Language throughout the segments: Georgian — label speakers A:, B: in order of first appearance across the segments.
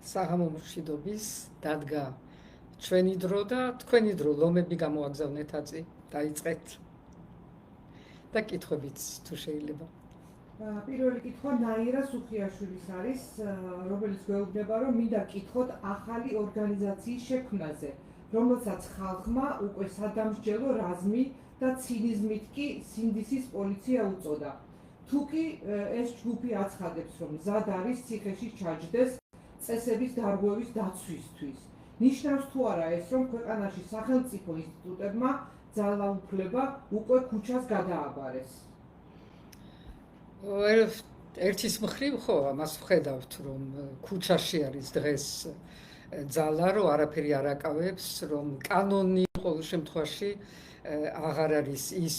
A: საღამო მშვიდობის დადგა ჩვენი დრო და თქვენი დრო ლომები გამოაგზავნეთ აწი დაიწყეთ და კითხვებიც თუ შეიძლება.
B: პირველი კითხვა ნაირა სუხიაშვილის არის, რომელიც გვეუბნება, რომ მინდა კითხოთ ახალი ორგანიზაციის შექმნაზე, რომელსაც ხალხმა უკვე სადამსჯელო რაზმი და ცინიზმით კი სინდისის პოლიცია უწოდა. თუ კი ეს ჯგუფი აცხადებს, რომ მზად არის ციხეში ჩაჯდეს წესების დარღვევის დაცვისთვის. ნიშნავს თუ არა ეს, რომ ქვეყანაში სახელმწიფო ინსტიტუტებმა ძალაუფლება უკვე ქუჩას გადააბარეს?
A: ერთის მხრივ ხო, ამას ვხედავთ, რომ ქუჩაში არის დღეს ძალა, რომ არაფერი არ აკავებს, რომ კანონი ყოველ შემთხვევაში აღარ არის ის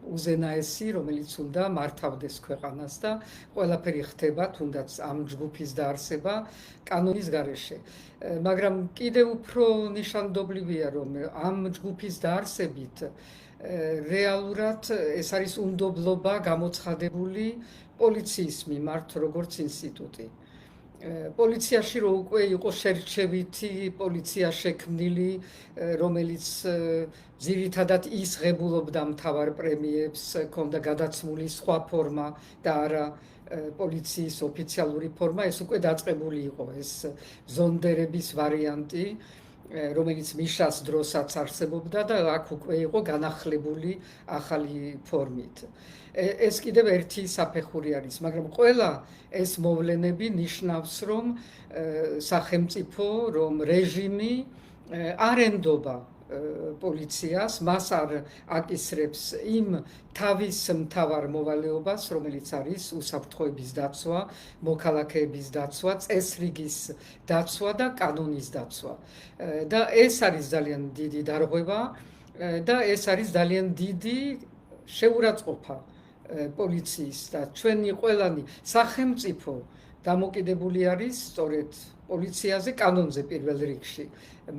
A: უზენაესი, რომელიც უნდა მართავდეს ქვეყანას და ყველაფერი ხდება თუნდაც ამ ჯგუფის დაარსება კანონის გარეშე. მაგრამ კიდევ უფრო ნიშანდობლივია, რომ ამ ჯგუფის დაარსებით რეალურად ეს არის უნდობლობა გამოცხადებული პოლიციის მიმართ, როგორც ინსტიტუტი. პოლიციაში რო უკვე იყო შერჩევითი პოლიცია შექმნილი, რომელიც ძირითადად ისღებულობდა მთავარ პრემიებს, ჰქონდა გადაცმული სხვა ფორმა და არა პოლიციის ოფიციალური ფორმა, ეს უკვე დაწყებული იყო ეს ზონდერების ვარიანტი, რომელიც მიშას დროსაც არსებობდა და აქ უკვე იყო განახლებული ახალი ფორმით. ეს კიდევ ერთი საფეხური არის, მაგრამ ყველა ეს მოვლენები ნიშნავს, რომ სახელმწიფო, რომ რეჟიმი არ ენდობა პოლიციას, მას არ აკისრებს იმ თავის მთავარ მოვალეობას, რომელიც არის უსაფრთხოების დაცვა, მოქალაქეების დაცვა, წესრიგის დაცვა და კანონის დაცვა. და ეს არის ძალიან დიდი დარღვევა და ეს არის ძალიან დიდი შეურაცხყოფა პოლიციის და ჩვენი ყველანი სახელმწიფო დამოკიდებული არის სწორედ პოლიციაზე, კანონზე პირველ რიგში,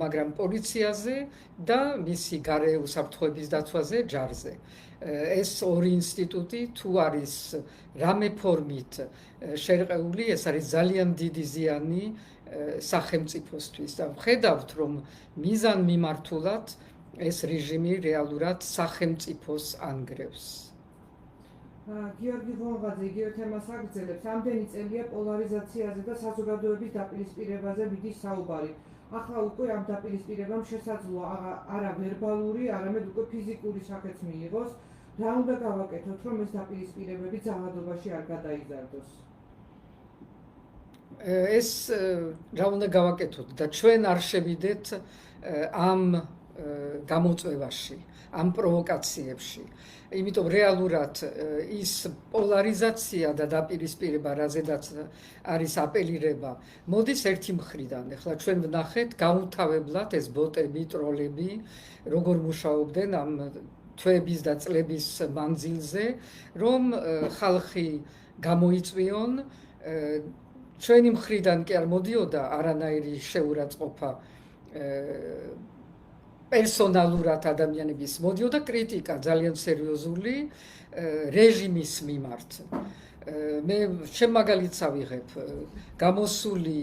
A: მაგრამ პოლიციაზე და მისი გარე უსაფრთხოების დაცვაზე ჯარზე. ეს ორი ინსტიტუტი თუ არის რამე ფორმით შერყეული, ეს არის ძალიან დიდი ზიანი სახელმწიფოსთვის და ვხედავთ, რომ მიზან მიმართულად ეს რეჟიმი რეალურად სახელმწიფოს ანგრევს.
B: გიორგი ღონღაძე იგივე თემას აგრძელებს. ამდენი წელია პოლარიზაციაზე და საზოგადოების დაპირისპირებაზე მიდის საუბარი. ახლა უკვე ამ დაპირისპირებამ შესაძლოა არა ვერბალური, არამედ უკვე ფიზიკური სახეც მიიღოს. რა უნდა გავაკეთოთ, რომ ეს დაპირისპირებები ძალადობაში არ გადაიზარდოს?
A: ეს რა უნდა გავაკეთოთ და ჩვენ არ შევიდეთ ამ გამოწვევაში, ამ პროვოკაციებში. იმიტომ რეალურად ის პოლარიზაცია და დაპირისპირება, რაზედაც არის აპელირება, მოდის ერთი მხრიდან. ახლა ჩვენ ვნახეთ გაუთავებლად ეს ბოტები, ტროლები, როგორ მუშაობდნენ ამ თვეების და წლების მანძილზე, რომ ხალხი გამოიწვიონ. ჩვენი მხრიდან კი არ მოდიოდა არანაირი შეურაცხყოფა პერსონალურად ადამიანების, მოდიოდა კრიტიკა ძალიან სერიოზული რეჟიმის მიმართ. მე შემაგალითს ავიღებ, გამოსული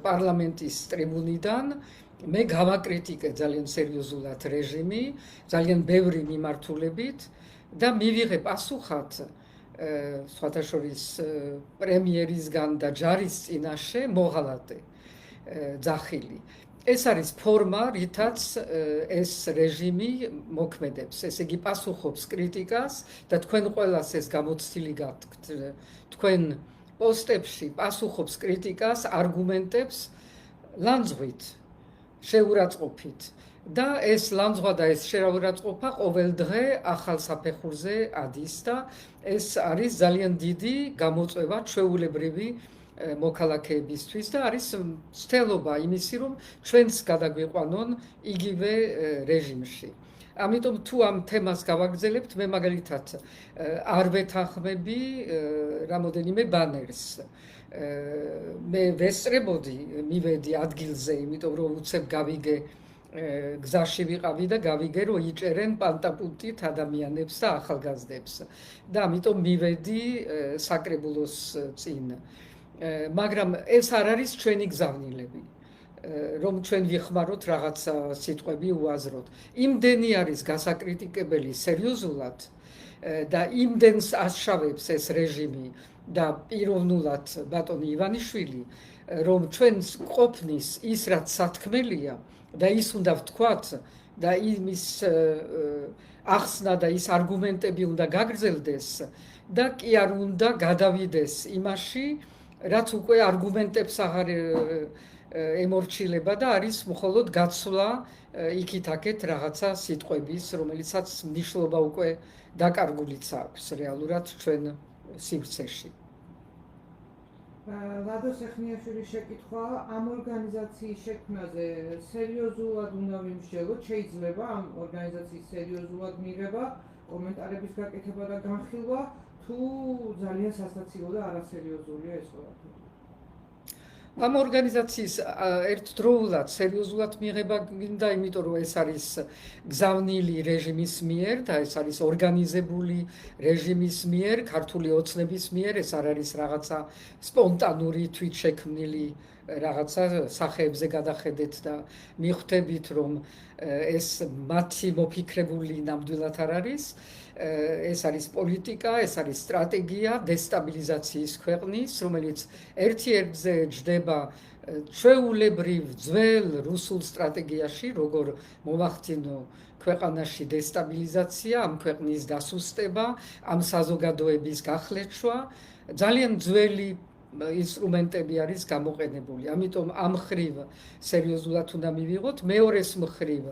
A: პარლამენტის ტრიბუნიდან მე გავაკრიტიკე ძალიან სერიოზულად რეჟიმი, ძალიან ბევრი მიმართულებით და მივიღე პასუხად სხვათა შორის პრემიერისგან და ჯარის წინაშე მოღალატე ძახილი. ეს არის ფორმა, რითაც ეს რეჟიმი მოქმედებს, ესე იგი პასუხობს კრიტიკას და თქვენ ყველას ეს გამოცდილი გაქვთ. თქვენ პოსტებში პასუხობს კრიტიკას, არგუმენტებს ლანძღვით, შეურაცხყოფით. და ეს ლანძღვა და ეს შეურაცხყოფა ყოველ დღე ახალ საფეხურზე ადის და ეს არის ძალიან დიდი გამოწვევა ჩვეულებრივი მოქალაქეებისთვის და არის მცდელობა იმისი, რომ ჩვენს გადაგვიყვანონ იგივე რეჟიმში. ამიტომ თუ ამ თემას გავაგრძელებთ, მე მაგალითად არ ვეთანხმები რამოდენიმე ბანერს. მე ვესწრებოდი, მივედი ადგილზე, იმიტომ რომ უცებ გავიგე გზაში ვიყავი და გავიგე, რომ იჭერენ პანტაპუნტით ადამიანებს და ახალგაზრდებს. და ამიტომ მივედი საკრებულოს წინ. მაგრამ ეს არ არის ჩვენი გზავნილები, რომ ჩვენ ვიხმაროთ რაღაცა სიტყვები უაზროდ. იმდენი არის გასაკრიტიკებელი სერიოზულად და იმდენს ასშავებს ეს რეჟიმი და პიროვნულად ბატონი ივანიშვილი, რომ ჩვენს ყოფნის ის რაც სათქმელია და ის უნდა ვთქვათ და იმის ახსნა და ის არგუმენტები უნდა გაგრძელდეს და კი არ უნდა გადავიდეს იმაში, რაც უკვე არგუმენტებს აღარ ემორჩილება და არის მხოლოდ გაცვლა იქით-აქეთ რაღაცა სიტყვების, რომელიცაც მნიშვნელობა უკვე დაკარგულიც აქვს რეალურად ჩვენ სივრცეში.
B: ლადო სეხნიაშვილის შეკითხვა ამ ორგანიზაციის შექმნაზე სერიოზულად უნდა ვიმსჯელოთ, შეიძლება ამ ორგანიზაციის სერიოზულად მიღება, კომენტარების გაკეთება და განხილვა, თუ ძალიან სასაცილო და არასერიოზულია ეს ყველაფერი.
A: ამ ორგანიზაციის ერთდროულად სერიოზულად მიღება გინდა, იმიტომ რომ ეს არის გზავნილი რეჟიმის მიერ და ეს არის ორგანიზებული რეჟიმის მიერ, ქართული ოცნების მიერ, ეს არ არის რაღაცა სპონტანური თვითშექმნილი რაღაცა სახეებზე გადახედეთ და მიხვდებით, რომ ეს მათი მოფიქრებული ნამდვილად არ არის. ეს არის პოლიტიკა, ეს არის სტრატეგია დესტაბილიზაციის ქვეყნის, რომელიც ერთ-ერთზე ჯდება ჩვეულებრივ ძველ რუსულ სტრატეგიაში, როგორ მოვახდინო ქვეყანაში დესტაბილიზაცია, ამ ქვეყნის დასუსტება, ამ საზოგადოების გახლეჩვა, ძალიან ძველი ინსტრუმენტები არის გამოყენებული. ამიტომ ამ მხრივ სერიოზულად უნდა მივიღოთ, მეორეს მხრივ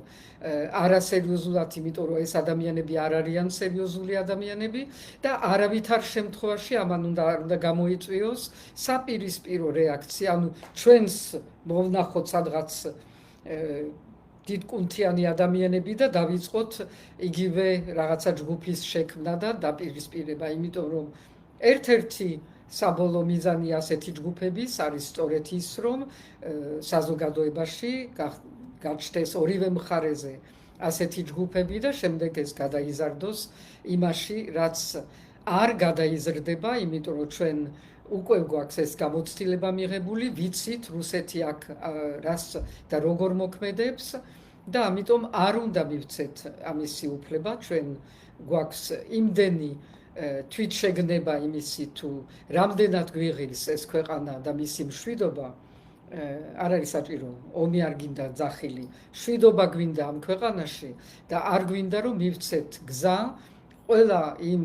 A: არასერიოზულად, იმიტომ რომ ეს ადამიანები არ არიან სერიოზული ადამიანები და არავითარ შემთხვევაში ამან უნდა გამოიწვიოს საპირისპირო რეაქცია, ანუ ჩვენს მოვნახოთ სადღაც დიდკუნთიანი ადამიანები და დავიწყოთ იგივე რაღაცა ჯგუფის შექმნა და დაპირისპირება, იმიტომ რომ ერთ-ერთი საბოლოო მიზანი ასეთი ჯგუფების არის სწორედ ის, რომ საზოგადოებაში გაჩნდეს ორივე მხარეზე ასეთი ჯგუფები და შემდეგ ეს გადაიზარდოს იმაში, რაც არ გადაიზრდება, იმიტომ რომ ჩვენ უკვე გვაქვს ეს გამოცდილება მიღებული, ვიცით რუსეთი აქ რას და როგორ მოქმედებს და ამიტომ არ უნდა მივცეთ ამისი უფლება, ჩვენ გვაქვს იმდენი თვითშეგნება იმისი თუ რამდენად გვიღირს ეს ქვეყანა და მისი მშვიდობა, არ არის საჭირო ომი არ გინდა ძახილი, მშვიდობა გვინდა ამ ქვეყანაში და არ გვინდა რომ მივცეთ გზა ყველა იმ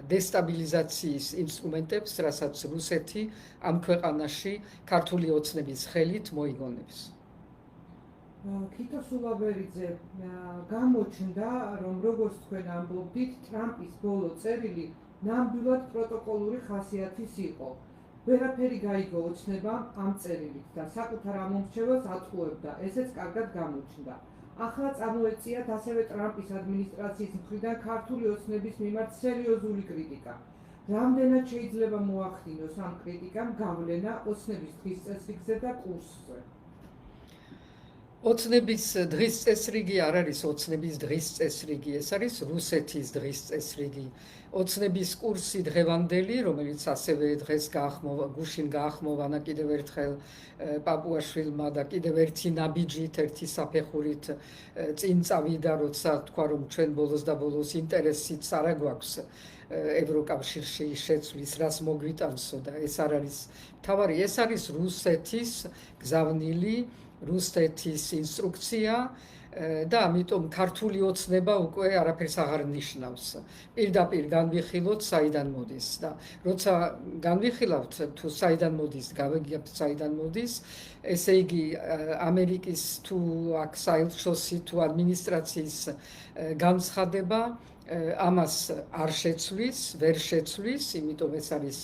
A: დესტაბილიზაციის ინსტრუმენტებს, რასაც რუსეთი ამ ქვეყანაში ქართული ოცნების ხელით მოიგონებს.
B: ქითო სულაბერიძე გამოჩნდა, რომ როგორც თქვენ ამბობდით, ტრამპის ბოლო წერილი ნამდვილად პროტოკოლური ხასიათის იყო. ვერაფერი გაიგო ოცნებამ ამ წერილით და საკუთარ ამომრჩეველს ატყუებდა, ესეც კარგად გამოჩნდა. ახლა წამოეწიათ ასევე ტრამპის ადმინისტრაციის მხრიდან ქართული ოცნების მიმართ სერიოზული კრიტიკა. რამდენად შეიძლება მოახდინოს ამ კრიტიკამ გავლენა ოცნების დღის წესრიგზე და კურსზე?
A: ოცნების დღის წესრიგი არ არის ოცნების დღის წესრიგი, ეს არის რუსეთის დღის წესრიგი. ოცნების კურსი დღევანდელი, რომელიც ასევე დღეს გუშინ გაახმოვანა კიდევ ერთხელ პაპუაშვილმა და კიდევ ერთი ნაბიჯით, ერთი საფეხურით წინ წავიდა, როცა თქვა, რომ ჩვენ ბოლოს და ბოლოს ინტერესიც არ გვაქვს ევროკავშირში შეცვლის, რას მოგვიტანსო და ეს არ არის მთავარი, ეს არის რუსეთის გზავნილი, რუსეთის ინსტრუქცია და ამიტომ ქართული ოცნება უკვე არაფერს აღარ ნიშნავს. პირდაპირ განვიხილოთ საიდან მოდის და როცა განვიხილავთ თუ საიდან მოდის, გავიგებთ საიდან მოდის, ესე იგი ამერიკის თუ აქ საელჩოსი თუ ადმინისტრაციის განცხადება ამას არ შეცვლის, ვერ შეცვლის, იმიტომ ეს არის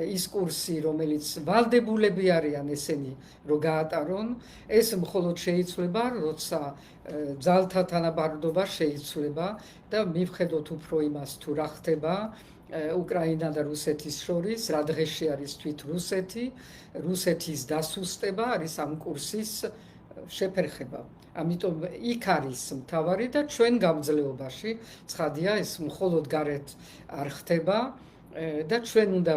A: ის კურსი, რომელიც ვალდებულები არიან ესენი რომ გაატარონ, ეს მხოლოდ შეიცვლება, როცა ძალთა თანაბარდობა შეიცვლება და მივხედოთ უფრო იმას თუ რა ხდება უკრაინა და რუსეთის შორის, რა დღეში არის თვით რუსეთი, რუსეთის დასუსტება არის ამ კურსის შეფერხება. ამიტომ იქ არის მთავარი და ჩვენ გამძლეობაში ცხადია ეს მხოლოდ გარეთ არ ხდება და ჩვენ უნდა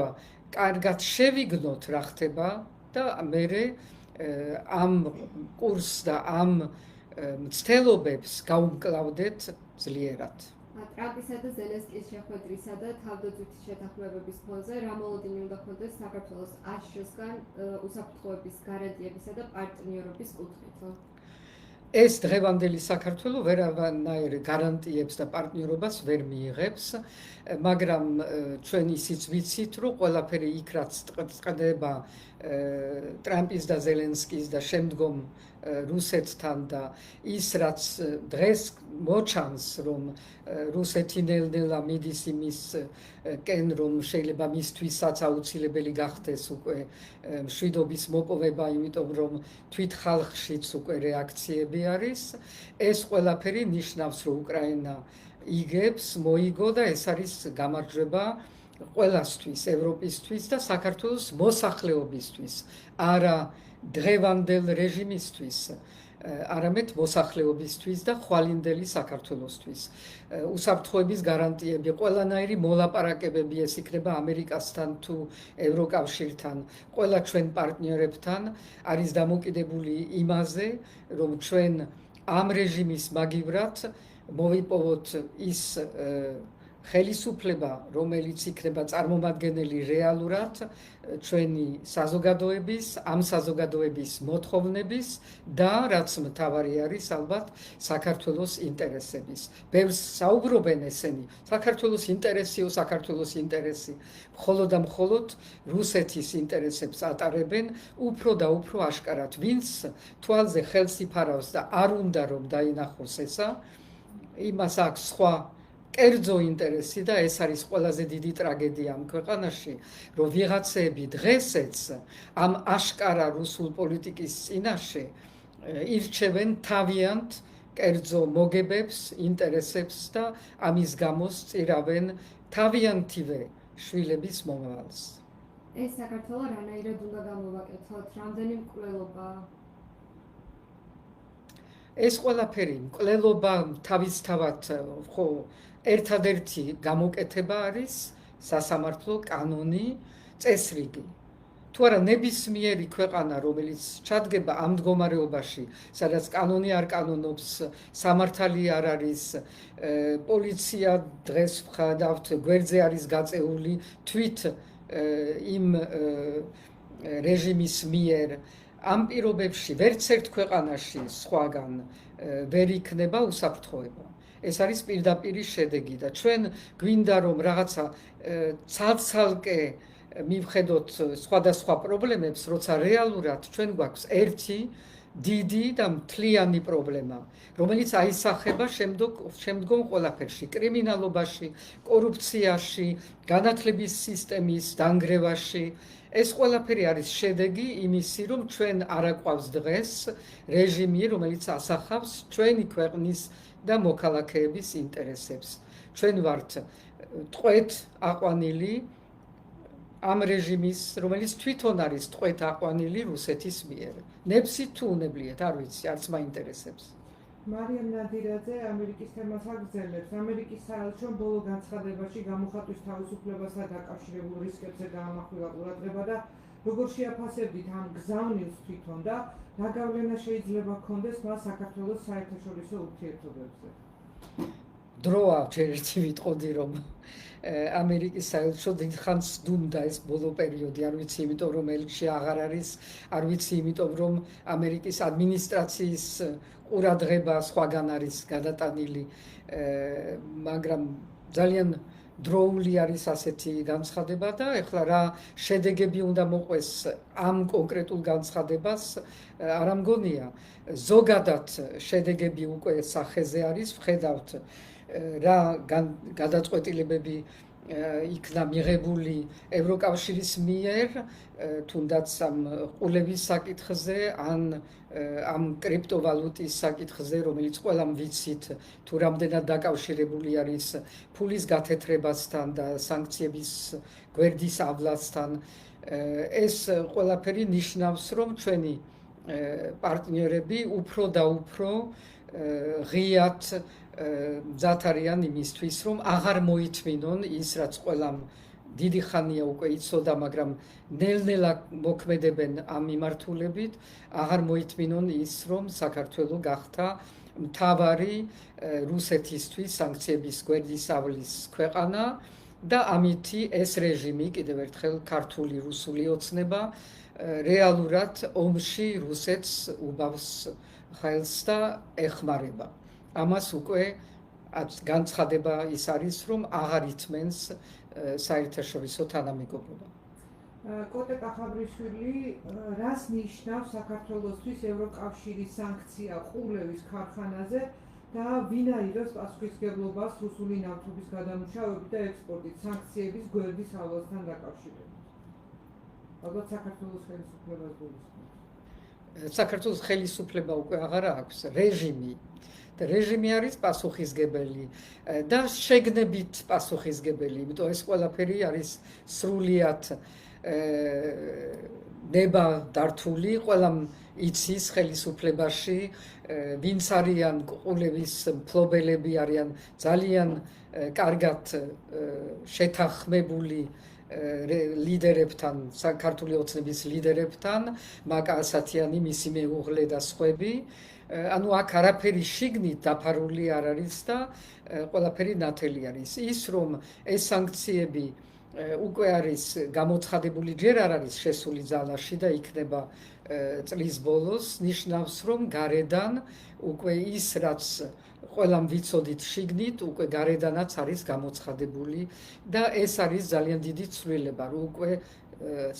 A: კარგად შევიგნოთ რა ხდება და მერე ამ კურსს და ამ მცდელობებს გავუმკლავდეთ ძლიერად.
C: ტრამპისა და ზელენსკის შეხვედრისა და თავდაცვითი შეთანხმებების ფონზე რა მოლოდინი უნდა ჰქონდეს საქართველოს აშშ-სგან უსაფრთხოების გარანტიებისა და პარტნიორობის კუთხით?
A: ეს დღევანდელი საქართველო ვერავანაირ გარანტიებს და პარტნიორობას ვერ მიიღებს, მაგრამ ჩვენ ისიც ვიცით, რომ ყველაფერი იქ რაც წყდება ტრამპის და ზელენსკის და შემდგომ რუსეთთან და ის რაც დღეს მოჩანს, რომ რუსეთი ნელ-ნელა მიდის იმისკენ, რომ შეიძლება მისთვისაც აუცილებელი გახდეს უკვე მშვიდობის მოპოვება, იმიტომ რომ თვით ხალხშიც უკვე რეაქციები არის. ეს ყველაფერი ნიშნავს, რომ უკრაინა იგებს, მოიგო და ეს არის გამარჯვება ყველასთვის, ევროპისთვის და საქართველოს მოსახლეობისთვის, არა დღევანდელ რეჟიმისთვის, არამედ მოსახლეობისთვის და ხვალინდელი საქართველოსთვის. უსაფრთხოების გარანტიები, ყველანაირი მოლაპარაკებები, ეს იქნება ამერიკასთან თუ ევროკავშირთან, ყველა ჩვენ პარტნიორებთან არის დამოკიდებული იმაზე, რომ ჩვენ ამ რეჟიმის მაგივრად მოვიპოვოთ ის ხელისუფლება, რომელიც იქნება წარმომადგენელი რეალურად ჩვენი საზოგადოების, ამ საზოგადოების მოთხოვნების და რაც მთავარი არის ალბათ საქართველოს ინტერესების. ბევრს საუბრობენ ესენი, საქართველოს ინტერესიო, საქართველოს ინტერესი. მხოლოდ და მხოლოდ რუსეთის ინტერესებს ატარებენ უფრო და უფრო აშკარად. ვინც თვალზე ხელს იფარავს და არ უნდა რომ დაინახოს ესა, იმას აქვს სხვა კერძო ინტერესი და ეს არის ყველაზე დიდი ტრაგედია ამ ქვეყანაში, რომ ვიღაცები დღესეც ამ აშკარა რუსულ პოლიტიკის წინაშე ირჩევენ თავიანთ კერძო მოგებებს, ინტერესებს და ამის გამო სწირავენ თავიანთივე შვილების მომავალს.
C: ეს საქართველო რანაირად უნდა გამოვაკეთოთ? რამდენი მკვლელობა?
A: ეს ყველაფერი მკვლელობა თავისთავად ხო ერთადერთი გამოკეთება არის სასამართლო კანონი, წესრიგი. თუ არა ნებისმიერი ქვეყანა, რომელიც ჩადგება ამ მდგომარეობაში, სადაც კანონი არ კანონობს, სამართალი არ არის, პოლიცია დღეს ვხედავთ, გვერდზე არის გაწეული თვით იმ რეჟიმის მიერ. ამ პირობებში ვერც ერთ ქვეყანაში სხვაგან ვერ იქნება უსაფრთხოება. ეს არის პირდაპირი შედეგი და ჩვენ გვინდა რომ რაღაცა ცალ-ცალკე მივხედოთ სხვადასხვა პრობლემებს, როცა რეალურად ჩვენ გვაქვს ერთი დიდი და მთლიანი პრობლემა, რომელიც აისახება შემდგომ ყველაფერში, კრიმინალობაში, კორუფციაში, განათლების სისტემის დანგრევაში. ეს ყველაფერი არის შედეგი იმისი, რომ ჩვენ არ აყვავს დღეს რეჟიმი, რომელიც ასახავს ჩვენი ქვეყნის და მოქალაქეების ინტერესებს. ჩვენ ვართ ტყვეთ აყვანილი ამ რეჟიმის, რომელიც თვითონ არის ტყვეთ აყვანილი რუსეთის მიერ. ნებსით თუ უნებლიეთ, არ ვიცი, არც მაინტერესებს.
B: მარიამ ნადირაძე ამერიკის თემას აგრძელებს. ამერიკის საელჩომ ბოლო განცხადებაში გამოხატვის თავისუფლებასთან დაკავშირებულ რისკებზე გაამახვილა ყურადღება და როგორ შეაფასებდით ამ გზავნილს თვითონ და რა გავლენა შეიძლება ჰქონდეს მას საქართველოს საერთაშორისო ურთიერთობებზე?
A: დროა ჯერ ერთი ვიტყოდი რომ ამერიკის საელჩო დიდხანს დუმდა ეს ბოლო პერიოდი, არ ვიცი, იმიტომ რომ ელჩი აღარ არის, არ ვიცი, იმიტომ რომ ამერიკის ადმინისტრაციის ყურადღება სხვაგან არის გადატანილი, მაგრამ ძალიან დროული არის ასეთი განცხადება და ეხლა რა შედეგები უნდა მოყვეს ამ კონკრეტულ განცხადებას, არ ამგონია. ზოგადად შედეგები უკვე სახეზე არის, ვხედავთ რა გადაწყვეტილებები იქნა მიღებული ევროკავშირის მიერ, თუნდაც ამ ყულების საკითხზე, ან ამ კრიპტოვალუტის საკითხზე, რომელიც ყველამ ვიცით, თუ რამდენად დაკავშირებული არის ფულის გათეთრებასთან და სანქციების გვერდის ავლასთან. ეს ყველაფერი ნიშნავს, რომ ჩვენი პარტნიორები უფრო და უფრო ღიად მზად არიან იმისთვის, რომ აღარ მოითმინონ ის, რაც ყველამ დიდი ხანია უკვე იცოდა, მაგრამ ნელ-ნელა მოქმედებენ ამ მიმართულებით, აღარ მოითმინონ ის, რომ საქართველო გახდა მთავარი რუსეთისთვის სანქციების გვერდისავლის ქვეყანა და ამითი ეს რეჟიმი კიდევ ერთხელ ქართული რუსული ოცნება რეალურად ომში რუსეთს უბავს ხელს და ეხმარება. ამას უკვე განცხადება ის არის, რომ აღარ ითმენს საერთაშორისო თანამეგობრობა.
B: კოტე კახაბრიშვილი, რას ნიშნავს საქართველოსთვის ევროკავშირის სანქცია ყურლევის ქარხანაზე და ვინაირებს პასუხისმგებლობას რუსული ნავთობის გადამუშავებით და ექსპორტით სანქციების გვერდის ავლასთან დაკავშირებით? ალბათ საქართველოს ხელისუფლებას გულისხმობს.
A: საქართველოს ხელისუფლება უკვე აღარ აქვს რეჟიმი. რეჟიმი არის პასუხისმგებელი და შეგნებით პასუხისმგებელი, იმიტომ ეს ყველაფერი არის სრულიად ნება დართული, ყველამ იცის ხელისუფლებაში, ვინც არიან ყურლევის მფლობელები, არიან ძალიან კარგად შეთანხმებული ლიდერებთან, საქართველოს ოცნების ლიდერებთან, მაკა ასათიანი, მისი მეუღლე და სხვები. ანუ აქ არაფერი შიგნით დაფარული არ არის და ყველაფერი ნათელი არის. ის რომ ეს სანქციები უკვე არის გამოცხადებული, ჯერ არ არის შესული ძალაში და იქნება წლის ბოლოს, ნიშნავს რომ გარედან უკვე ის რაც ყველამ ვიცოდით შიგნით, უკვე გარედანაც არის გამოცხადებული და ეს არის ძალიან დიდი ცვლილება, რომ უკვე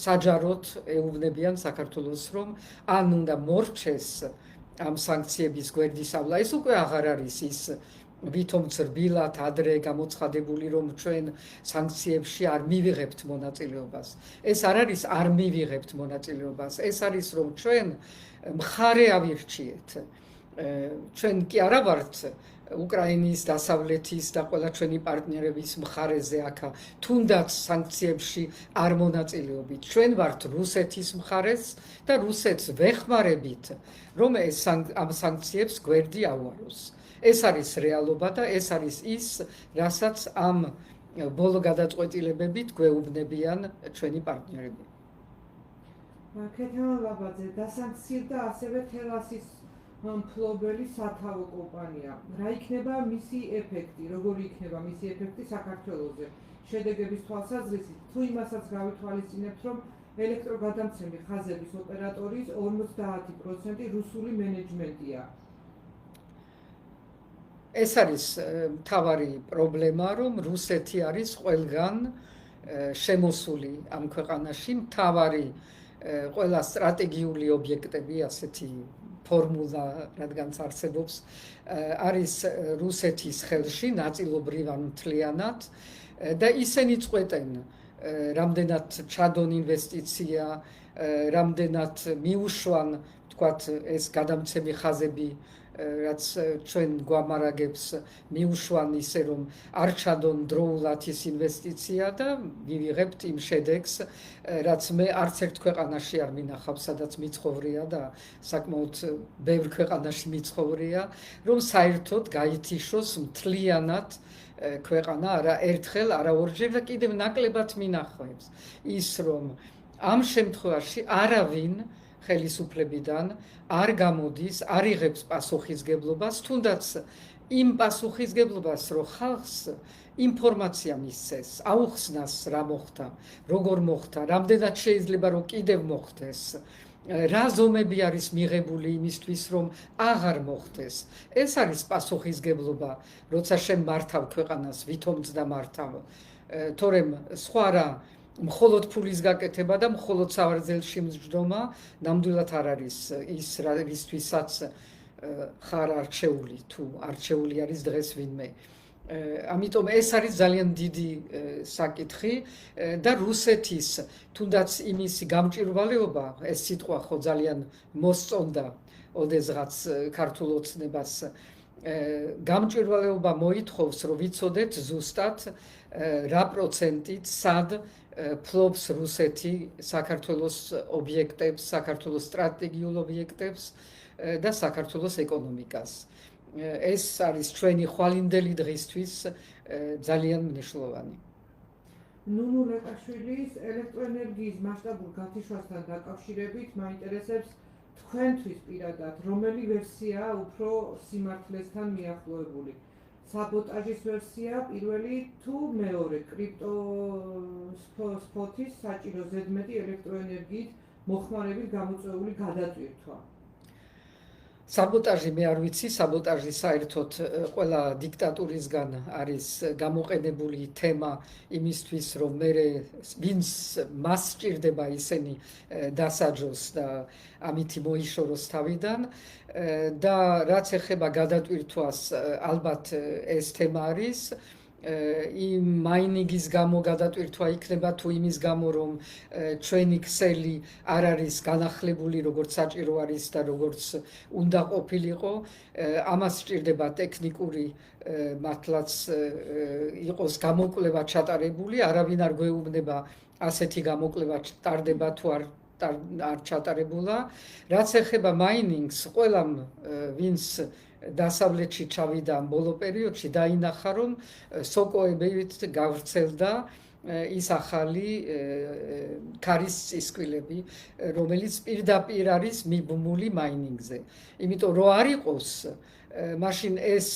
A: საჯაროდ ეუბნებიან საქართველოს, რომ ან უნდა მორჩეს ამ სანქციების გვერდისავლა. ეს უკვე აღარ არის ის ვითომ ცრბილად ადრე გამოცხადებული, რომ ჩვენ სანქციებში არ მივიღებთ მონაწილეობას. ეს არ არის არ მივიღებთ მონაწილეობას, ეს არის რომ ჩვენ მხარე ავირჩიეთ. ჩვენ კი არა ვართ უკრაინის, დასავლეთის და ყველა ჩვენი პარტნიორების მხარეზე აქა, თუნდაც სანქციებში არ მონაწილეობით. ჩვენ ვართ რუსეთის მხარეს და რუსეთს ვეხმარებით, რომ ამ სანქციებს გვერდი ავაროს. ეს არის რეალობა და ეს არის ის, რასაც ამ ბოლო გადაწყვეტილებებით გვეუბნებიან ჩვენი პარტნიორები.
B: ქეთევან ლაბაძე, დასანქცირდა ასევე თელასის მფლობელი სათავო კომპანია. რა იქნება მისი ეფექტი, როგორი იქნება მისი ეფექტი საქართველოზე? შედეგების თვალსაზრისით, თუ იმასაც გავითვალისწინებთ, რომ ელექტროგადამცემი ხაზების ოპერატორის 50% რუსული მენეჯმენტია.
A: ეს არის მთავარი პრობლემა, რომ რუსეთი არის ყველგან შემოსული ამ ქვეყანაში, მთავარი ყველა სტრატეგიული ობიექტები, ასეთი ფორმულა, რადგანაც არსებობს, არის რუსეთის ხელში, ნაწილობრივ ან მთლიანად და ისინი წყვეტენ, რამდენად ჩადონ ინვესტიცია, რამდენად მიუშვან, თქვათ, ეს გადამცემი ხაზები, რაც ჩვენ გვამარაგებს, მიუშვან ისე, რომ არ ჩადონ დროულად ის ინვესტიცია და მივიღებთ იმ შედეგს, რაც მე არც ერთ ქვეყანაში არ მინახავს, სადაც მიცხოვრია და საკმაოდ ბევრ ქვეყანაში მიცხოვრია, რომ საერთოდ გაითიშოს მთლიანად ქვეყანა, არა ერთხელ, არა ორჯერ და კიდევ ნაკლებად მინახავს ის, რომ ამ შემთხვევაში არავინ ხელისუფლებიდან არ გამოდის, არ იღებს პასუხისმგებლობას, თუნდაც იმ პასუხისმგებლობას, რომ ხალხს ინფორმაცია მისცეს, აუხსნას რა მოხდა, როგორ მოხდა, რამდენად შეიძლება რომ კიდევ მოხდეს, რა ზომები არის მიღებული იმისთვის, რომ აღარ მოხდეს. ეს არის პასუხისმგებლობა, როცა შენ მართავ ქვეყანას, ვითომც და მართავ. თორემ სხვა რა მხოლოდ ფულის გაკეთება და მხოლოდ სავარძელში მსჯდომა ნამდვილად არ არის ის რისთვისაც ხარ არჩეული, თუ არჩეული არის დღეს ვინმე. ამიტომ ეს არის ძალიან დიდი საკითხი და რუსეთის თუნდაც იმისი გამჭვირვალეობა, ეს სიტყვა ხო ძალიან მოსწონდა ოდესღაც ქართულ ოცნებას, გამჭვირვალეობა მოითხოვს, რომ ვიცოდეთ ზუსტად რა პროცენტით სად ფლობს რუსეთი საქართველოს ობიექტებს, საქართველოს სტრატეგიულ ობიექტებს და საქართველოს ეკონომიკას. ეს არის ჩვენი ხვალინდელი დღისთვის ძალიან მნიშვნელოვანი.
B: ნუნუ ლეკაშვილის ელექტროენერგიის მასშტაბურ გათიშვასთან დაკავშირებით მაინტერესებს თქვენთვის პირადად, რომელი ვერსიაა უფრო სიმართლესთან მიახლოებული? საბოტაჟის ვერსია პირველი თუ მეორე კრიპტოსფოთის საჭირო ზედმეტი ელექტროენერგიით მოხმარებით გამოწვეული გადატვირთვა?
A: საბოტაჟი მე არ ვიცი, საბოტაჟი საერთოდ ყველა დიქტატურისგან არის გამოყენებული თემა იმისთვის, რომ მე ვინც მას სჭირდება ისინი დასაჯოს და ამითი მოიშოროს თავიდან და რაც ეხება გადატვირთვას, ალბათ ეს თემა არის იმ მაინინგის გამო გადატვირთვა იქნება თუ იმის გამო რომ ჩვენი ქსელი არ არის განახლებული როგორც საჭირო არის და როგორც უნდა ყოფილიყო ამას სჭირდება ტექნიკური მართლაც იყოს გამოკვლევა ჩატარებული არავინ არ გვეუბნება ასეთი გამოკვლევა ტარდება თუ არ ჩატარებულა რაც ეხება მაინინგს ყველამ ვინც დასავლეთში ჩავიდა ბოლო პერიოდში დაინახა რომ სოკოებით გავრცელდა ის ახალი ქარის წისქვილები რომელიც პირდაპირ არის მიბმული მაინინგზე იმიტომ რომ არ იყოს მაშინ ეს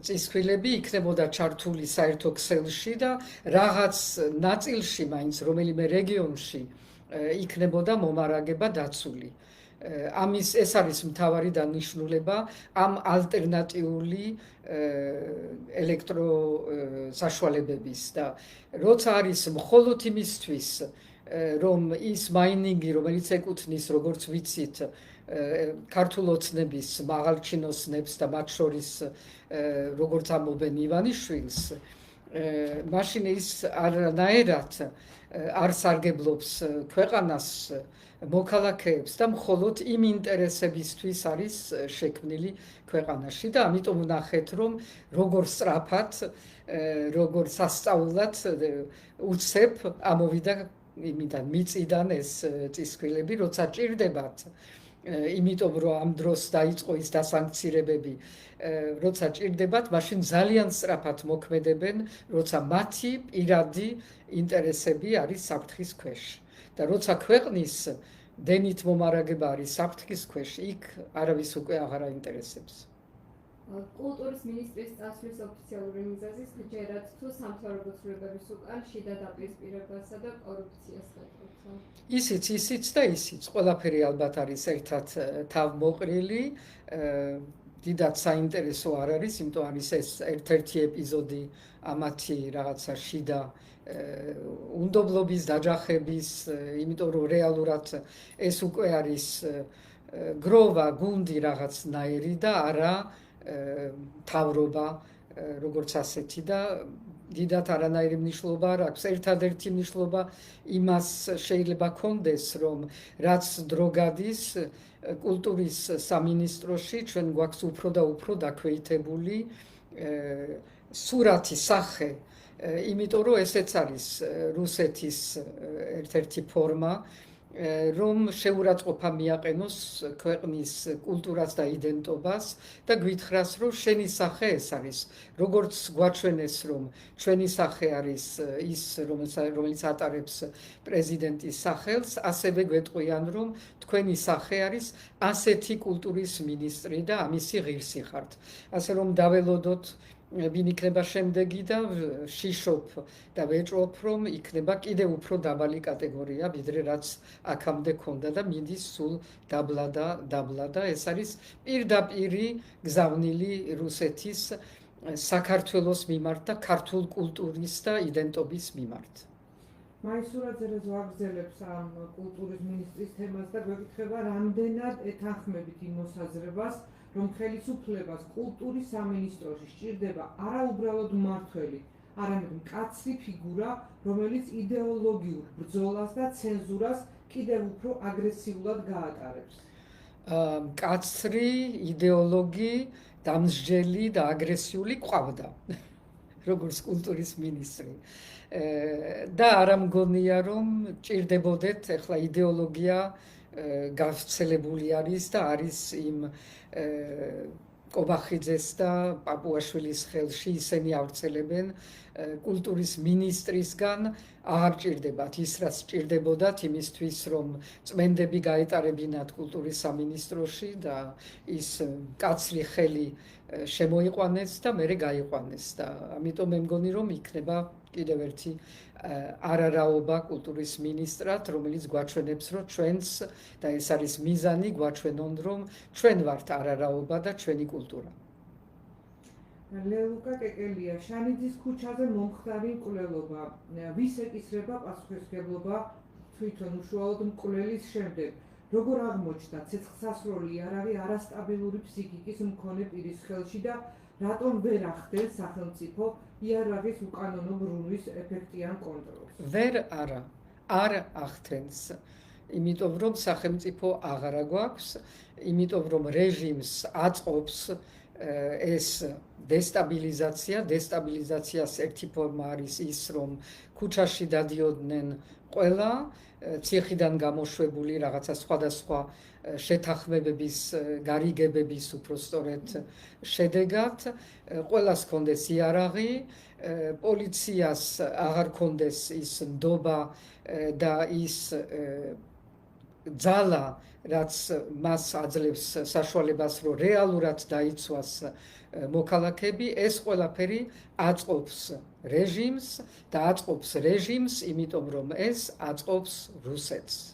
A: წისქვილები იქნებოდა ჩართული საერთო ქსელში და რაღაც ნაწილში მაინც რომელიმე რეგიონში იქნებოდა მომარაგება დაცული ამის ეს არის მთავარი დანიშნულება ამ ალტერნატიული ელექტრო საშუალებების და როცა არის მხოლოდ იმისთვის რომ ის მაინინგი რომელიც ეკუთვნის როგორც ვიცით ქართულ ოცნების მაღალჩინოსნებს და მათ შორის როგორც ამბობენ ივანიშვილს მაშინ ის არანაირად არ სარგებლობს ქვეყანას მოქალაქეებს და მხოლოდ იმ ინტერესებისთვის არის შექმნილი ქვეყანაში და ამიტომ ვნახეთ რომ როგორ სწრაფად როგორ სასწაულად უცებ ამოვიდა იმიდან მიწიდან ეს წისქვილები როცა ჭირდებათ იმიტომ რომ ამ დროს დაიწყო ის დასანქცირებები როცა ჭირდებათ მაშინ ძალიან სწრაფად მოქმედებენ როცა მათი პირადი ინტერესები არის საფრთხის ქვეშ და როცა ქვეყნის დენით მომარაგება არის საფრთხის ქვეშ იქ არავის უკვე აღარ აინტერესებს
C: კულტურის მინისტრის წასვლის ოფიციალური მიზეზი ჯერად თუ სამთავრობო ცვლილებების უკან შიდა დაპირისპირებასა და კორუფციას გატვირთვა.
A: ისიც და ისიც ყველაფერი ალბათ არის ერთად თავმოყრილი დიდად საინტერესო არ არის იმიტომ არის ეს ერთ-ერთი ეპიზოდი ამათი რაღაცა შიდა უნდობლობის დაჯახების იმიტომ რომ რეალურად ეს უკვე არის გროვა გუნდი რაღაცნაირი და არა თავრობა როგორც ასეთი და დიდად არანაირი მნიშვნელობა არ აქვს ერთადერთი მნიშვნელობა იმას შეიძლება ქონდეს რომ რაც დრო გადის კულტურის სამინისტროში ჩვენ გვაქვს უფრო და უფრო დაქვეითებული სურათი სახე იმიტომ რომ ესეც არის რუსეთის ერთ-ერთი ფორმა რომ შეურაცხყოფა მიაყენოს ქვეყნის კულტურას და იდენტობას და გვითხრას რომ შენი სახე ეს არის როგორც გვაჩვენეს რომ ჩვენი სახე არის ის რომელიც ატარებს პრეზიდენტის სახელს ასევე გვეტყვიან რომ თქვენი სახე არის ასეთი კულტურის მინისტრი და ამისი ღირსი ხართ ასე რომ დაველოდოთ ვინ იქნება შემდეგი და შიშობ და ვეჭვობ რომ იქნება კიდევ უფრო დაბალი კატეგორია ვიდრე რაც აქამდე ქონდა და მიდის სულ დაბლა და ეს არის პირდაპირი გზავნილი რუსეთის საქართველოს მიმართ და ქართულ კულტურის და იდენტობის მიმართ
B: მაისურაძეებს ვაგრძელებს ამ კულტურის მინისტრის თემას და გვეკითხება რამდენად ეთანხმებით იმ მოსაზრებას რომ ხელისუფლებას კულტურის სამინისტროში სჭირდება არა უბრალოდ მმართველი, არამედ მკაცრი ფიგურა, რომელიც იდეოლოგიურ ბრძოლას და ცენზურას კიდევ უფრო აგრესიულად გაატარებს.
A: მკაცრი იდეოლოგი, დამსჯელი და აგრესიული ყავდა, როგორც კულტურის მინისტრი. და არ მგონია რომ ჭირდებოდეთ ახლა იდეოლოგია გავრცელებული არის და არის იმ კობახიძეს და პაპუაშვილის ხელში ისინი ავრცელებენ კულტურის მინისტრისგან აღარ ჭირდებათ ის რაც ჭირდებოდათ იმისთვის რომ წმენდები გაეტარებინათ კულტურის სამინისტროში და ის კაცრი ხელი შემოიყვანეს და მერე გაიყვანეს და ამიტომ მე მგონი რომ იქნება კიდევ ერთი არარაობა კულტურის მინისტრად რომელიც გვაჩვენებს რომ ჩვენს და ეს არის მიზანი გვაჩვენონ რომ ჩვენ ვართ არარაობა და ჩვენი კულტურა
B: ლელუკა კეკელია შანიძის ქუჩაზე მომხდარი მკვლელობა ვის ეკისრება პასუხისმგებლობა თვითონ უშუალოდ მკვლელის შემდეგ როგორ აღმოჩნდა ცეცხლსასროლი იარაღი არასტაბილური ფსიქიკის მქონე პირის ხელში და რატომ ვერ ახდენს სახელმწიფო იარაღის უკანონო ბრუნვის ეფექტიან კონტროლს
A: ვერ არ ახდენს იმიტომ რომ სახელმწიფო აღარა გვაქვს იმიტომ რომ რეჟიმს აწყობს ეს დესტაბილიზაციას ერთი ფორმა არის ის რომ ქუჩაში დადიოდნენ ყველა ციხიდან გამოშვებული რაღაცა სხვადასხვა შეთანხმებების გარიგებების უпростоრეთ შედეგად ყველას ჰქონდეს იარაღი პოლიციას აღარ ჰქონდეს ის ნდობა და ის ძალა რაც მას აძლევს საშუალებას რომ რეალურად დაიცვას მოქალაქეები ეს ყველაფერი აწყობს რეჟიმს და აწყობს რეჟიმს იმიტომ რომ ეს აწყობს რუსეთს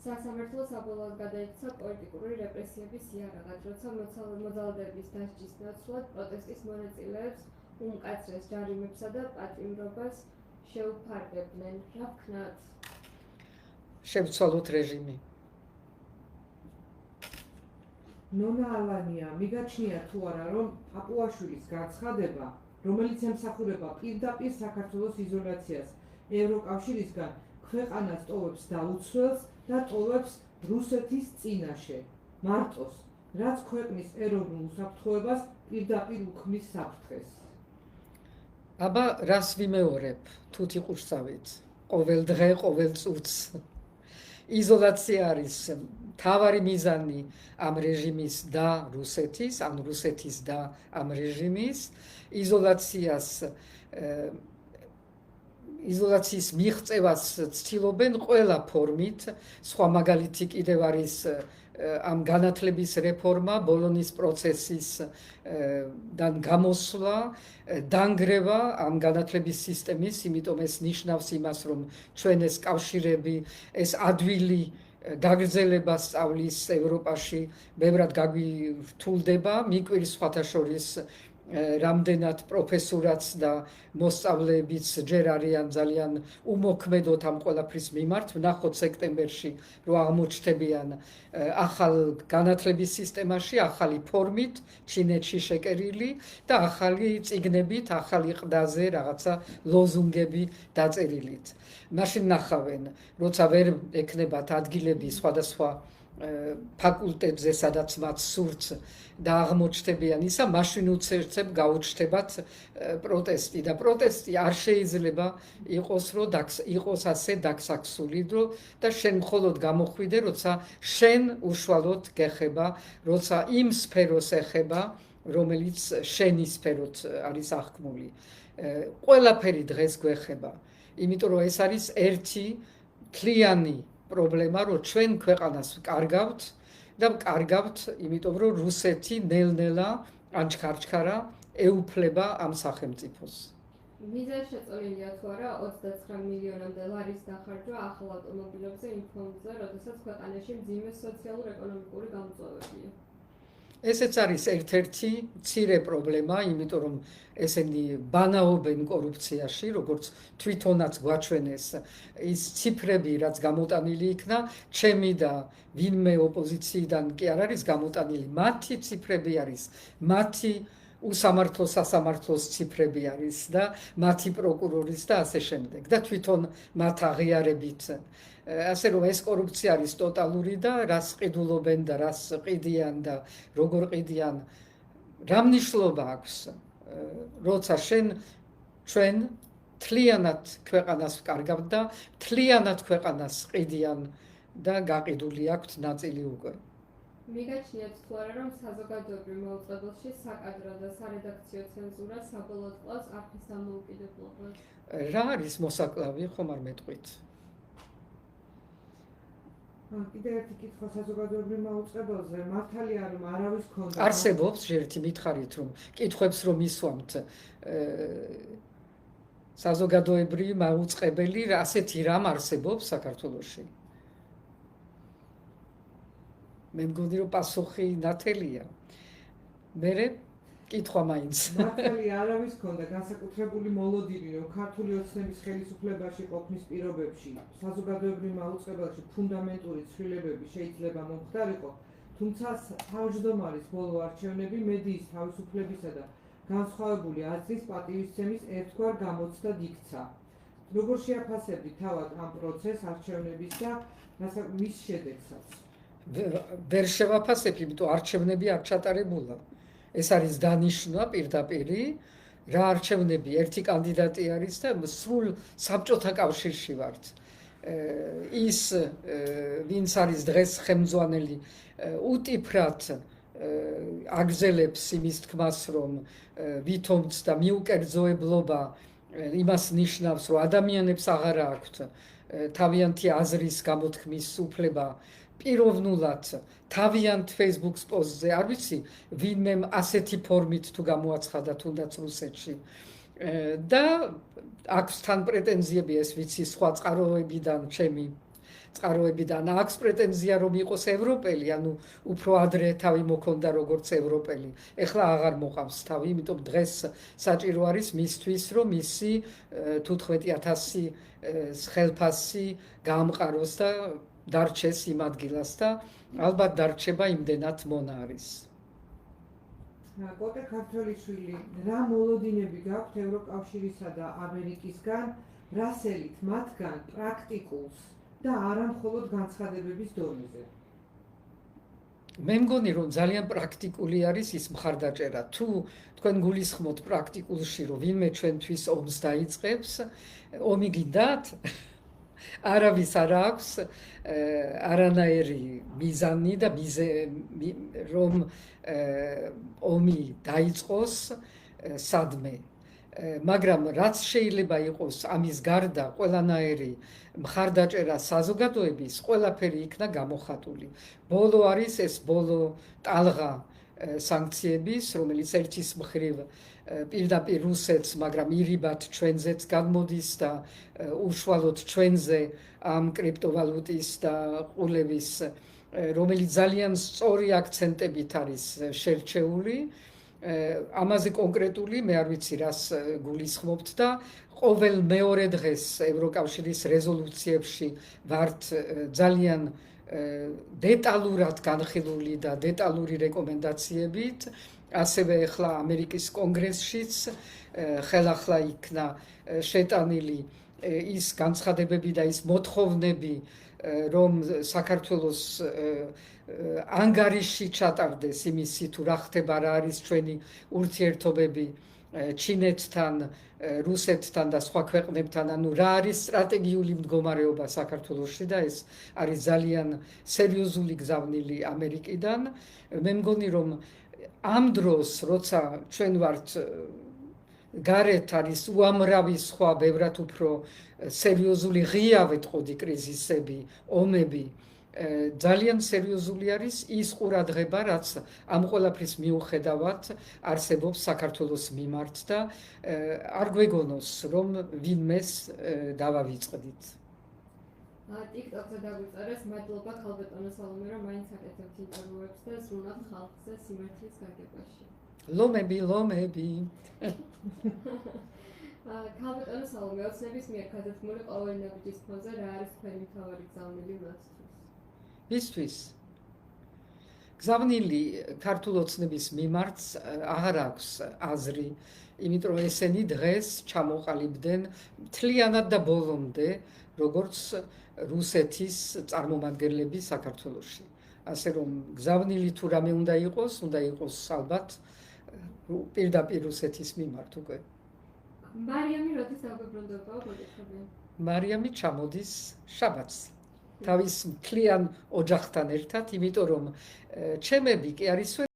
C: სასამართლო საბოლოოდ გადაიქცა პოლიტიკური რეპრესიების იარაღად, როცა მოძალადეების დასჯის ნაცვლად პროტესტის მონაწილეებს უმკაცრეს ჯარიმებსა და პატიმრობას შეუფარდებდნენ. რა ვქნათ?
A: შევცვალოთ რეჟიმი.
B: ნონა ალანია, მიგაჩნია თუ არა რომ პაპუაშვილის განცხადება, რომელიც ემსახურება პირდაპირ საქართველოს იზოლაციას ევროკავშირისგან ქვეყანას ტოვებს დაუცველს და ტოვებს რუსეთის წინაშე მარტოს, რაც ქვეყნის ეროვნულ უსაფრთხოებას პირდაპირ უქმნის საფრთხეს.
A: აბა რას ვიმეორებ, თუთი ყურსავით, ყოველ დღე, ყოველ წუთს. იზოლაცია არის მთავარი მიზანი ამ რეჟიმის და რუსეთის, ან რუსეთის და ამ რეჟიმის იზოლაციის მიღწევას ცდილობენ ყველა ფორმით, სხვა მაგალითი კიდევ არის ამ განათლების რეფორმა, ბოლონის პროცესის გამოსვლა, დანგრევა ამ განათლების სისტემის, იმიტომ ეს ნიშნავს იმას, რომ ჩვენ ეს კავშირები, ეს ადვილი გაგრძელება სწავლის ევროპაში ბევრად გაგვირთულდება, მიკვირს სხვათა შორის რამდენად პროფესურაც და მოსწავლეებიც ჯერ არიან ძალიან უმოქმედოდ ამ ყველაფრის მიმართ. ვნახოთ სექტემბერში, რომ აღმოჩნდებიან ახალ განათლების სისტემაში, ახალი ფორმით, ჩინეთში შეკერილი და ახალი წიგნებით, ახალი ყდაზე რაღაცა ლოზუნგები დაწერილით. მაშინ ნახავენ, როცა ვერ ექნებათ ადგილები სხვადასხვა ფაკულტეტზე, სადაც მათ სურთ და აღმოჩნდებიან ისა, მაშინ უცერცებ გაუჩნდებათ პროტესტი და პროტესტი არ შეიძლება იყოს, რომ იყოს ასე დაქსაქსული და შენ მხოლოდ გამოხვიდე, როცა შენ უშუალოდ გეხება, როცა იმ სფეროს ეხება, რომელიც შენი სფეროთ არის აღქმული. ყველაფერი დღეს გვეხება, იმიტომ რომ ეს არის ერთი მთლიანი პრობლემა, რომ ჩვენ ქვეყანას ვკარგავთ და ვკარგავთ, იმიტომ რომ რუსეთი ნელ-ნელა ანჩქარ-ჩქარა ეუფლება ამ სახელმწიფოს.
C: ვიზა შეწოლილია თუ არა 29 მილიონამდე ლარის დახარჯვა ახალ ავტომობილებზე იმ ფონდზე, როდესაც ქვეყანაში მძიმე სოციალურ-ეკონომიკური გამოწვევებია.
A: ესეც არის ერთ-ერთი მცირე პრობლემა, იმიტომ რომ ესენი ბანაობენ კორუფციაში, როგორც თვითონაც გვაჩვენეს ის ციფრები, რაც გამოტანილი იქნა, ჩემი და ვინმე ოპოზიციიდან კი არ არის გამოტანილი, მათი ციფრები არის, მათი სასამართლოს ციფრები არის და მათი პროკურორის და ასე შემდეგ. და თვითონ მათ აღიარებით ასე რომ ეს კორუფცია არის ტოტალური და რას ყიდულობენ და რას ყიდიან და როგორ ყიდიან, რა მნიშვნელობა აქვს, როცა ჩვენ მთლიანად ქვეყანას ვკარგავთ და მთლიანად ქვეყანას ყიდიან და გაყიდული აქვთ ნაწილი უკვე.
C: მიგაჩნიათ თუ არა, რომ საზოგადოებრივ მოუწყებელში საკადრო და სარედაქციო ცენზურა საბოლოოდ კლავს არქის დამოუკიდებლობას?
A: რა არის მოსაკლავი, ხომ არ მეტყვით?
B: კიდევ ერთი კითხვა საზოგადოებრივ მოუწყებელზე, მართალია რომ არავის ქონდა
A: არსებობს ერთი მითხარით რომ კითხვებს რომ ისვამთ საზოგადოებრივი მოუწყებელი ასეთი რამ არსებობს საქართველოში? მე მგონი რომ პასუხი ნათელია. მერე კითხვა მაინც.
B: მართალია არავის ქონდა განსაკუთრებული მოლოდინი რომ ქართული ოცნების ხელისუფლებაში ყოფნის პირობებში საზოგადოებრივ მოუწყებელში ფუნდამენტური ცვლილებები შეიძლება მომხდარიყო, თუმცა თავმჯდომარის ბოლო არჩევნები მედიის თავისუფლებისა და განსხვავებული აზრის პატივისცემის ერთგვარ გამოცდად იქცა. როგორ შეაფასებთ თავად ამ პროცესს არჩევნების და მის შედეგსაც?
A: ვერ შევაფასებ, იმიტომ არჩევნები არ ჩატარებულა. ეს არის დანიშნვა პირდაპირ რა არჩევნები, ერთი კანდიდატი არის და სრულ საბჭოთა კავშირში ვართ. ის ვინც არის დღეს ხელმძღვანელი უტიფრად აგზელებს იმის თქმას, რომ ვითომც და მიუკერძოებლობა იმას ნიშნავს, რომ ადამიანებს აღარ აქვთ თავიანთი აზრის გამოთქმის უფლება პიროვნულად თავიანთ Facebook პოსტზე, არ ვიცი, ვინმე ასეთი ფორმით თუ გამოაცხადა თუნდაც რუსეთში. და აქვს თან პრეტენზიები, ეს ვიცი, სხვა წყაროებიდან, ჩემი წყაროებიდან აქვს პრეტენზია რომ იყოს ევროპელი, ანუ უფრო ადრე თავი მოქონდა როგორც ევროპელი. ეხლა აღარ მოყავს თავი, იმიტომ დღეს საჭირო არის მისთვის, რომ ისი 15,000 ხელფასი გაამყაროს და დარჩეს იმ ადგილას და ალბათ დარჩება იმდენად მონა არის.
B: კოტე ქართველიშვილი, რა მოლოდინები გაქვთ ევროკავშირისა და ამერიკისგან, რასელით მათგან პრაქტიკულს და არა მხოლოდ განცხადებების დონეზე?
A: მე მგონი რომ ძალიან პრაქტიკული არის ის მხარდაჭერა. თუ თქვენ გულისხმობთ პრაქტიკულში, რომ ვინმე ჩვენთვის ომს დაიწყებს, ომი გინდათ? არავის არ აქვს არანაირი მიზანი და რომ ომი დაიწყოს სადმე. მაგრამ რაც შეიძლება იყოს ამის გარდა ყველანაირი მხარდაჭერა საზოგადოების, ყველაფერი იქნა გამოხატული. ბოლო არის ეს ბოლო ტალღა სანქციების, რომელიც ერთის მხრივ პირდაპირ რუსეთს, მაგრამ ირიბად ჩვენზეც გამოდის და უშუალოდ ჩვენზე ამ კრიპტოვალუტის და ყულების, რომელიც ძალიან სწორი აქცენტებით არის შერჩეული. ამაზე კონკრეტული მე არ ვიცი რას გულისხმობთ და ყოველ მეორე დღეს ევროკავშირის რეზოლუციებში ვართ ძალიან დეტალურად განხილული და დეტალური რეკომენდაციებით. ასევე ახლა ამერიკის კონგრესშიც ხელახლა იქნა შეტანილი ის განცხადებები და ის მოთხოვნები, რომ საქართველოს ანგარიში ჩატარდეს იმისი თუ რა ხდება, რა არის ჩვენი ურთიერთობები ჩინეთთან, რუსეთთან და სხვა ქვეყნებთან, ანუ რა არის სტრატეგიული მდგომარეობა საქართველოში და ეს არის ძალიან სერიოზული გზავნილი ამერიკიდან. მე მგონი რომ ამ დროს, როცა ჩვენ ვართ გარეთ არის უამრავი სხვა ბევრად უფრო სერიოზული ღია ვეთყოდი კრიზისები, ომები, ძალიან სერიოზული არის ის ყურადღება, რაც ამ ყველაფრის მიუხედავად არსებობს საქართველოს მიმართ და არ გვეგონოს, რომ ვინმეს დავავიწყდით.
C: TikTok-ზე დაგვიწერეს, მადლობა ქალბატონო სალომე, რომ მაინც აკეთებთ ინტერვიუებს და ზრუნავთ ხალხზე სიმართლის გაგებაში.
A: ლომები.
C: ქალბატონო სალომე, ოცნების მიერ გადადგმული ყოველი ნაბიჯის ფონზე რა არის თქვენი მთავარი გზავნილი მათთვის? მისთვის?
A: გზავნილი ქართულ ოცნების მიმართ აღარ აქვს აზრი, იმიტომ რომ ესენი დღეს ჩამოყალიბდნენ მთლიანად და ბოლომდე, როგორც რუსეთის წარმომადგენლები საქართველოში. ასე რომ გზავნილი თუ რამე უნდა იყოს ალბათ პირდაპირ რუსეთის მიმართ უკვე.
C: მარიამი როდის დაგვებრუნდება, მოგეთხოვენ?
A: მარიამი ჩამოდის შაბათს. თავის მთლიან ოჯახთან ერთად, იმიტომ რომ ჩემები კი არის